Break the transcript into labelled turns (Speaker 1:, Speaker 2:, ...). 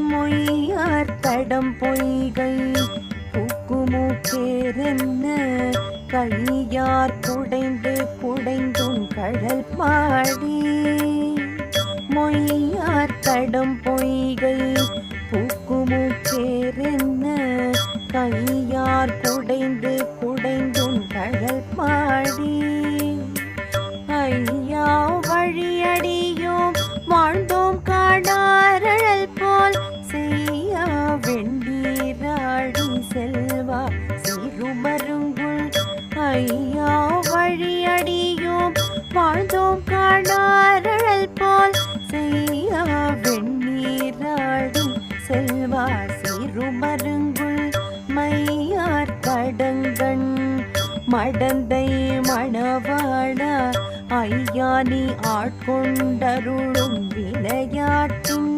Speaker 1: மொய்யார் தடம் பொய்கை புக்குமுக்கேரென்ன கையார் குடைந்து குடைந்தும் கடல் பாடி மொய்யார் தடம் பொய்கை புக்குமுக்கேரென்ன கையார் குடைந்து குடைந்தும் கடல் பாடி ஐயா வழியடியோம் வாழ்ந்தோம் காடாரழல் போல் செய்யா வெண்டீராடி செல்வா சிறுமருங்குள் ஐயா வழியடியோம் வாழ்ந்தோம் காடாரழல் போல் செய்யா வெண்ணீராடி செல்வா சிறுமருங்குள் மையார் கடங்கண் மடந்தை மணவாளா ஐயா நீ ஆட்கொண்டருளும் விளையாட்டின்